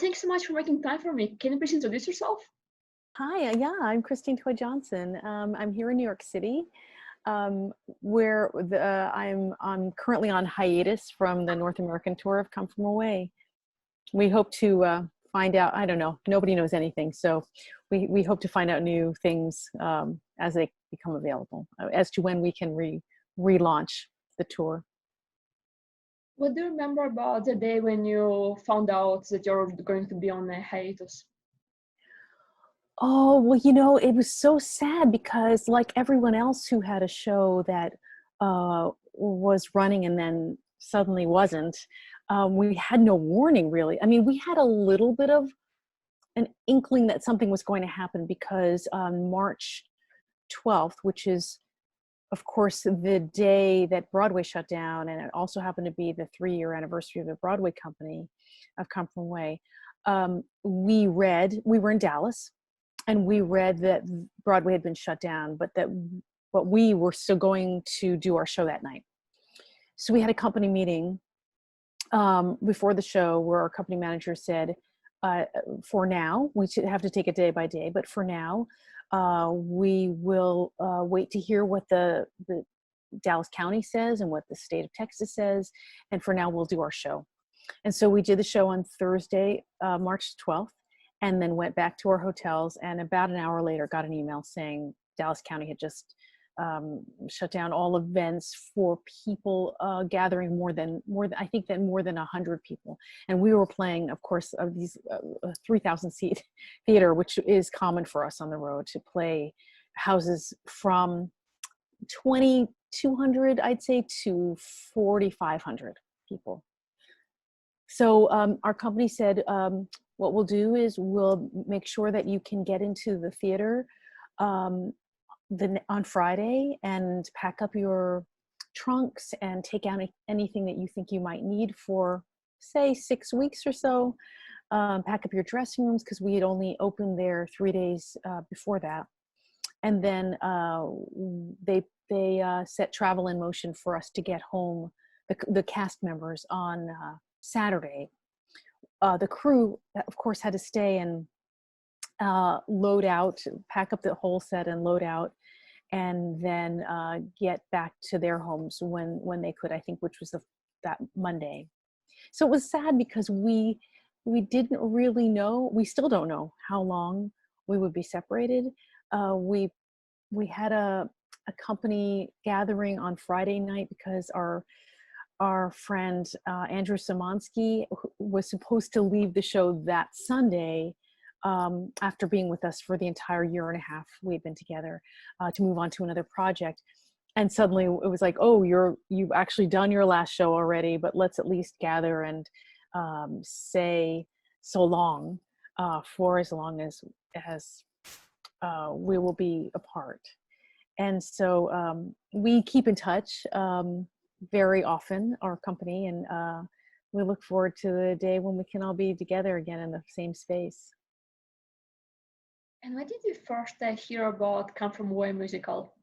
thanks so much for making time for me. Can you please introduce yourself? Hi, yeah, I'm Christine Toy Johnson. I'm here in New York City, where I'm currently on hiatus from the North American tour of Come From Away. We hope to find out, I don't know, nobody knows anything, so we hope to find out new things as they become available, as to when we can relaunch the tour. What do you remember about the day when you found out that you're going to be on a hiatus? Oh, well, you know, it was so sad because like everyone else who had a show that was running and then suddenly wasn't, we had no warning really. I mean, we had a little bit of an inkling that something was going to happen because on March 12th, which is of course the day that Broadway shut down, and it also happened to be the 3-year anniversary of the Broadway company of Come From Away, we were in Dallas, and we read that Broadway had been shut down, but we were still going to do our show that night. So we had a company meeting before the show where our company manager said, for now, we should have to take it day by day, but for now, we will wait to hear what the Dallas County says and what the state of Texas says, and for now we'll do our show. And so we did the show on Thursday, March 12th, and then went back to our hotels, and about an hour later got an email saying Dallas County had just shut down all events for people gathering more than I think that more than 100 people. And we were playing, of course, of these 3,000 seat theater, which is common for us on the road to play houses from 2,200, I'd say, to 4,500 people. So our company said, what we'll do is we'll make sure that you can get into the theater on Friday and pack up your trunks and take out anything that you think you might need for, say, 6 weeks or so. Pack up your dressing rooms, because we had only opened there 3 days before that. And then they set travel in motion for us to get home, the cast members, on Saturday. The crew, of course, had to stay and load out, pack up the whole set and load out, and then get back to their homes when they could, I think, which was that Monday. So it was sad because we didn't really know, we still don't know how long we would be separated. We had a company gathering on Friday night because our friend Andrew Szymanski was supposed to leave the show that Sunday after being with us for the entire year and a half we've been together, to move on to another project. And suddenly it was like, oh, you've actually done your last show already, but let's at least gather and say so long for as long as we will be apart. And so we keep in touch very often, our company, and we look forward to the day when we can all be together again in the same space. And when did you first hear about Come From Away musical?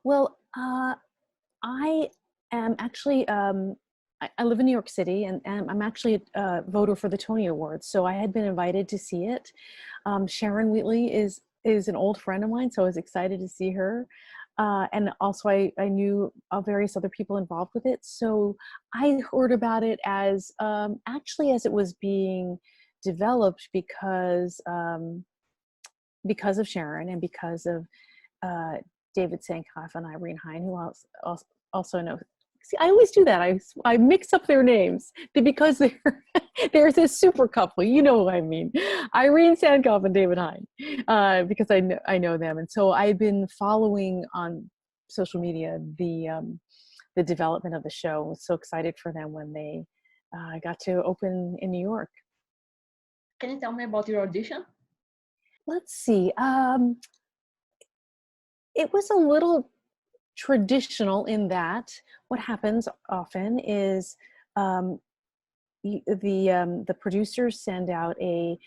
Well, I am actually, I live in New York City, and I'm actually a voter for the Tony Awards, so I had been invited to see it. Sharon Wheatley is an old friend of mine, so I was excited to see her. And also I knew various other people involved with it. So I heard about it as actually as it was being developed because of Sharon and because of David Sankoff and Irene Hein, who also know. See, I always do that. I mix up their names because they're this super couple. You know what I mean? Irene Sankoff and David Hein, because I know them, and so I've been following on social media the development of the show. I was so excited for them when they got to open in New York. Can you tell me about your audition? Let's see. It was a little traditional in that what happens often is the producers send out a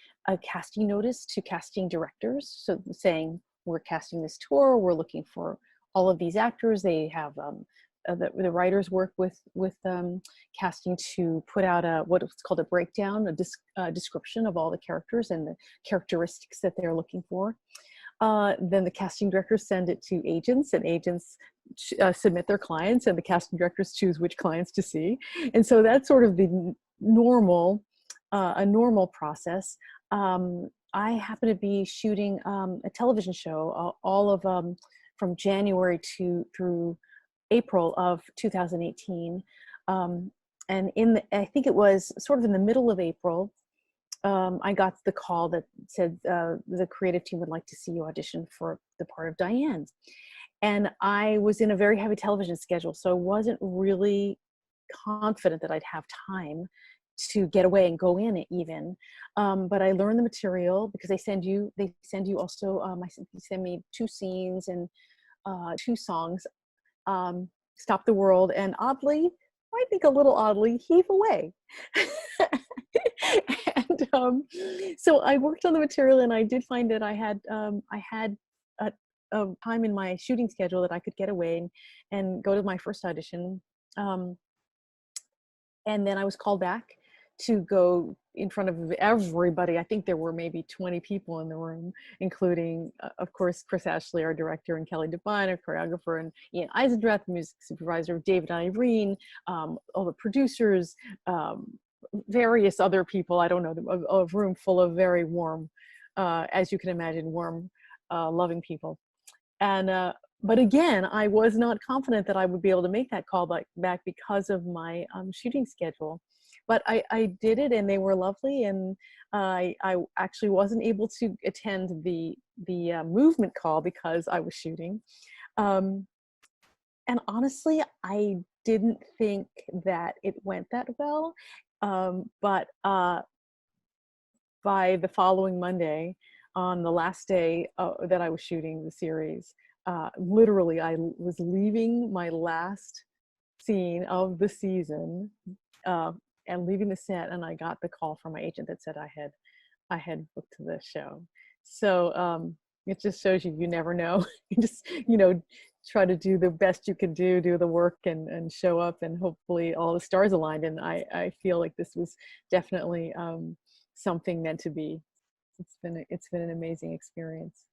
casting notice to casting directors, so saying we're casting this tour, we're looking for all of these actors. They have the writers work with casting to put out what's called a breakdown, a description of all the characters and the characteristics that they're looking for. Then the casting directors send it to agents, and agents submit their clients, and the casting directors choose which clients to see. And so that's sort of the normal, a normal process. I happen to be shooting a television show all of from January through April of 2018. And I think it was sort of in the middle of April, I got the call that said the creative team would like to see you audition for the part of Diane. And I was in a very heavy television schedule, so I wasn't really confident that I'd have time to get away and go in it even. But I learned the material because they send you also, they send me 2 scenes and 2 songs, Stop the World, and oddly, I think a little oddly, Heave Away. And so I worked on the material, and I did find that I had a time in my shooting schedule that I could get away and go to my first audition. And then I was called back to go in front of everybody. I think there were maybe 20 people in the room, including, of course, Chris Ashley, our director, and Kelly Devine, our choreographer, and Ian Eisendrath, the music supervisor, David Irene, all the producers, various other people. I don't know, a room full of very warm, as you can imagine, warm, loving people. And but again, I was not confident that I would be able to make that call back because of my shooting schedule. But I did it, and they were lovely, and I actually wasn't able to attend the movement call because I was shooting. And honestly, I didn't think that it went that well. But by the following Monday, on the last day that I was shooting the series, literally I was leaving my last scene of the season and leaving the set, and I got the call from my agent that said I had booked the show. So it just shows you never know. You just, try to do the best you can do the work and show up, and hopefully all the stars aligned. And I feel like this was definitely something meant to be. It's been an amazing experience.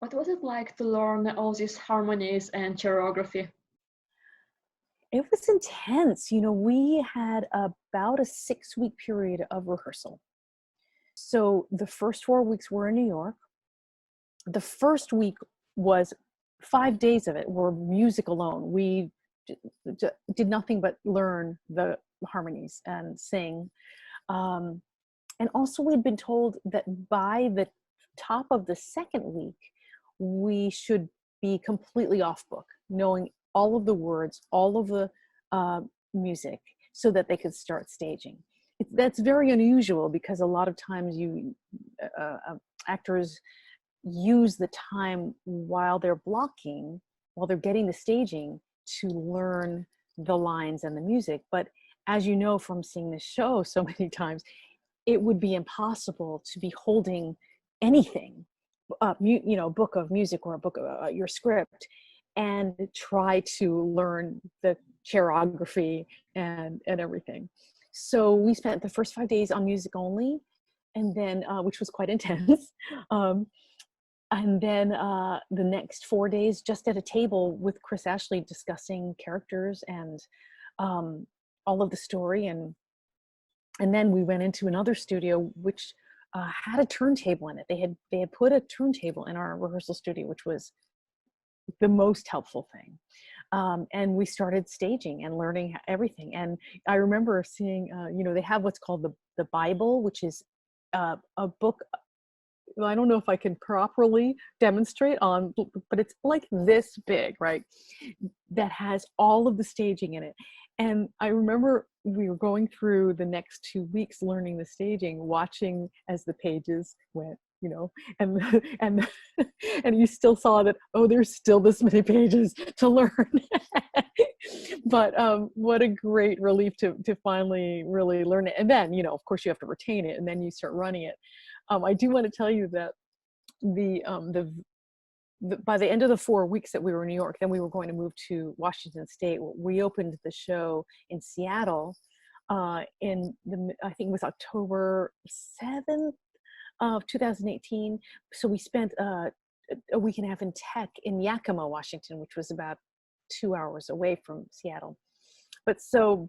What was it like to learn all these harmonies and choreography? It was intense. We had about a 6-week period of rehearsal. So the first 4 weeks were in New York. The first week was 5 days of it were music alone. We did nothing but learn the harmonies and sing. And also we'd been told that by the top of the second week, we should be completely off book, knowing all of the words, all of the music, so that they could start staging. That's very unusual because a lot of times actors use the time while they're blocking, while they're getting the staging, to learn the lines and the music. But as you know from seeing the show so many times, it would be impossible to be holding anything, book of music or a book of your script, and try to learn the choreography and everything. So we spent the first 5 days on music only, and then which was quite intense. And then the next 4 days just at a table with Chris Ashley discussing characters and all of the story. And then we went into another studio which had a turntable in it. They had put a turntable in our rehearsal studio, which was the most helpful thing. And we started staging and learning everything. And I remember seeing, they have what's called the Bible, which is a book. I don't know if I can properly demonstrate on, but it's like this big, right? That has all of the staging in it. And I remember we were going through the next 2 weeks learning the staging, watching as the pages went, and and you still saw that, oh, there's still this many pages to learn. But what a great relief to finally really learn it. And then, of course you have to retain it, and then you start running it. I do want to tell you that the by the end of the 4 weeks that we were in New York, then we were going to move to Washington State. We opened the show in Seattle I think it was October 7th of 2018. So we spent a week and a half in tech in Yakima, Washington, which was about 2 hours away from Seattle. But so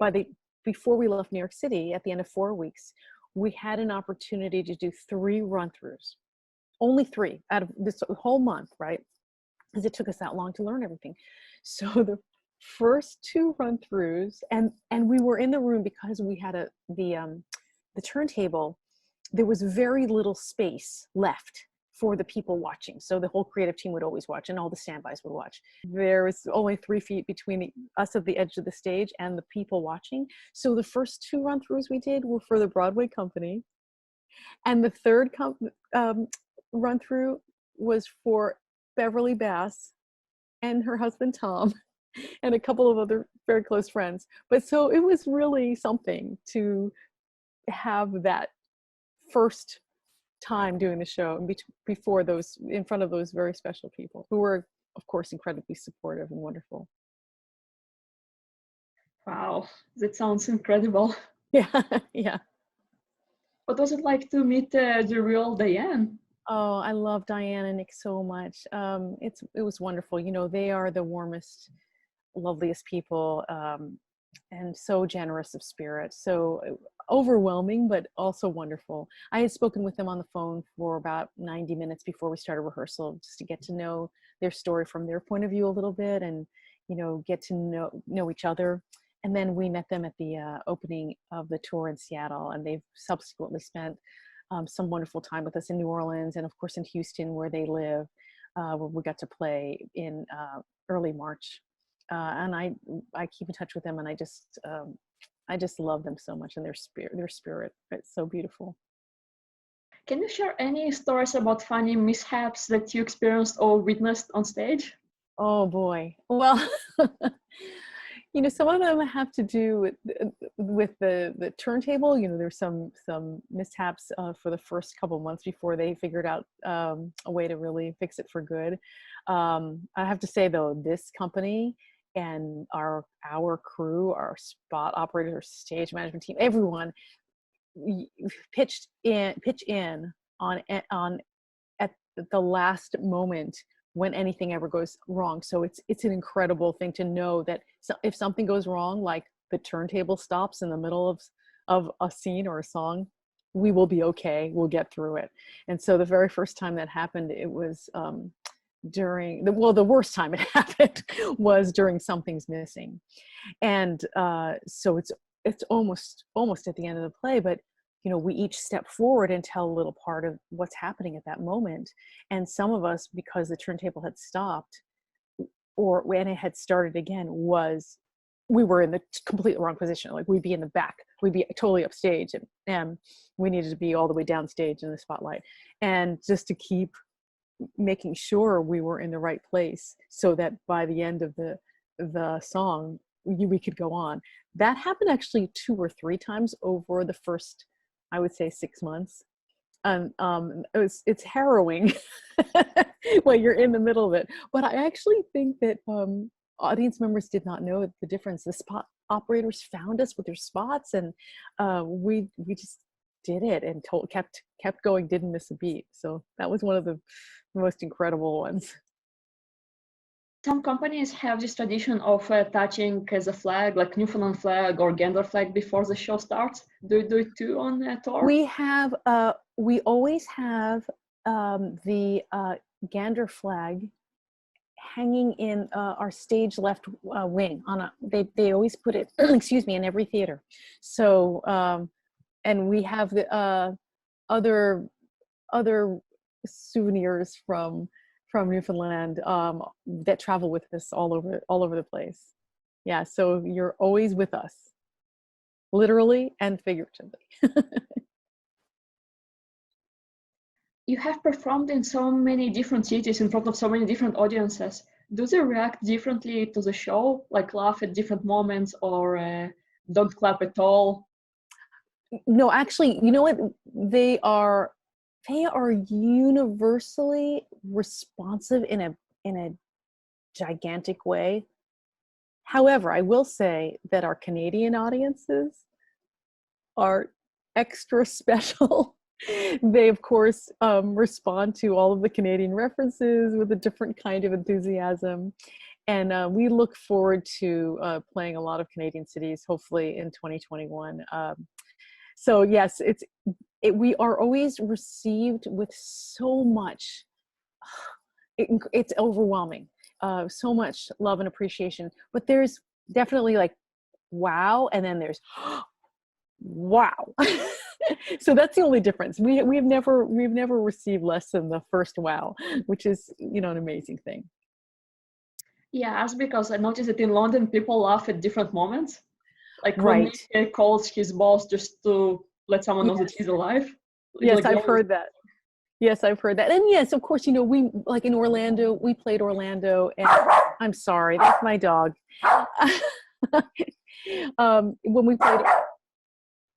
before we left New York City, at the end of 4 weeks, we had an opportunity to do 3 run-throughs. Only 3 out of this whole month, right? Because it took us that long to learn everything. So the first 2 run-throughs, and we were in the room because we had the turntable. There was very little space left for the people watching. So the whole creative team would always watch, and all the standbys would watch. There was only 3 feet between us at the edge of the stage and the people watching. So the first 2 run-throughs we did were for the Broadway company. And the third run-through was for Beverly Bass and her husband, Tom, and a couple of other very close friends. But so it was really something to have that first time doing the show before those, in front of those very special people who were, of course, incredibly supportive and wonderful. Wow, that sounds incredible. Yeah, yeah. What was it like to meet the real Diane? Oh, I love Diane and Nick so much. It was wonderful. You know, they are the warmest, loveliest people, and so generous of spirit. So overwhelming, but also wonderful. I had spoken with them on the phone for about 90 minutes before we started rehearsal, just to get to know their story from their point of view a little bit, and, you know, get to know each other. And then we met them at the opening of the tour in Seattle, and they've subsequently spent some wonderful time with us in New Orleans, and of course in Houston, where they live, where we got to play in early March. And I keep in touch with them, and I just love them so much, and their spirit. It's so beautiful. Can you share any stories about funny mishaps that you experienced or witnessed on stage? Oh boy. Well, you know, some of them have to do with the turntable. You know, there's some mishaps for the first couple months before they figured out a way to really fix it for good. I have to say though, this company and our crew, our spot operators, our stage management team, everyone pitch in on at the last moment when anything ever goes wrong. So it's an incredible thing to know that if something goes wrong, like the turntable stops in the middle of a scene or a song, we will be okay. We'll get through it. And so the very first time that happened, it was during the worst time it happened was during Something's Missing. And so it's almost at the end of the play, but you know, we each step forward and tell a little part of what's happening at that moment. And some of us, because the turntable had stopped, or when it had started again, we were in the completely wrong position. Like we'd be in the back, we'd be totally upstage, and we needed to be all the way downstage in the spotlight. And just to keep making sure we were in the right place, so that by the end of the song, we could go on. That happened actually 2 or 3 times over the first, I would say, 6 months. It's harrowing when you're in the middle of it. But I actually think that audience members did not know the difference. The spot operators found us with their spots, and we just did it and kept going, didn't miss a beat. So that was one of the most incredible ones. Some companies have this tradition of touching as a flag, like Newfoundland flag or Gander flag, before the show starts. Do you do it too on tour? We always have the Gander flag hanging in our stage left wing. They always put it, excuse me, in every theater. So and we have the other souvenirs from Newfoundland that travel with us all over the place. Yeah, so you're always with us, literally and figuratively. You have performed in so many different cities in front of so many different audiences. Do they react differently to the show, like laugh at different moments, or don't clap at all? No, actually, you know what? They are they are universally responsive in a gigantic way. However, I will say that our Canadian audiences are extra special. They, of course, respond to all of the Canadian references with a different kind of enthusiasm. And we look forward to playing a lot of Canadian cities, hopefully in 2021. So yes, we are always received with so much, it's overwhelming, so much love and appreciation. But there's definitely like, wow, and then there's, wow. So that's the only difference. We've never received less than the first wow, which is, you know, an amazing thing. Yeah, that's because I noticed that in London people laugh at different moments. Like when Right. Nick calls his boss just to let someone know that he's alive. Yes, Like, I've heard that. Yes, I've heard that. And yes, of course, you know, we, like in Orlando, we played Orlando, and I'm sorry, that's my dog.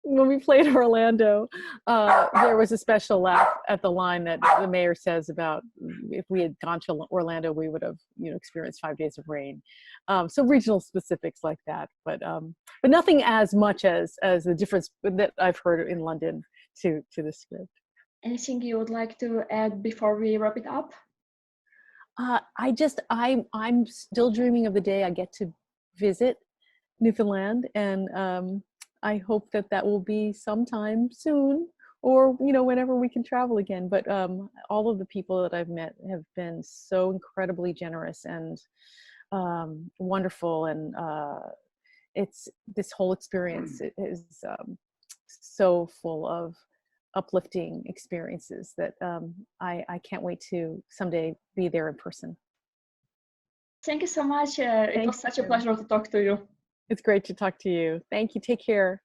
When we played Orlando, there was a special laugh at the line that the mayor says about if we had gone to Orlando, we would have, you know, experienced 5 days of rain. So regional specifics like that, but nothing as much as the difference that I've heard in London to the script. Anything you would like to add before we wrap it up? I'm still dreaming of the day I get to visit Newfoundland, and I hope that will be sometime soon, or, you know, whenever we can travel again. But all of the people that I've met have been so incredibly generous and wonderful, and it's this whole experience is so full of uplifting experiences that I can't wait to someday be there in person. Thank you so much. It was such a pleasure to talk to you. It's great to talk to you. Thank you. Take care.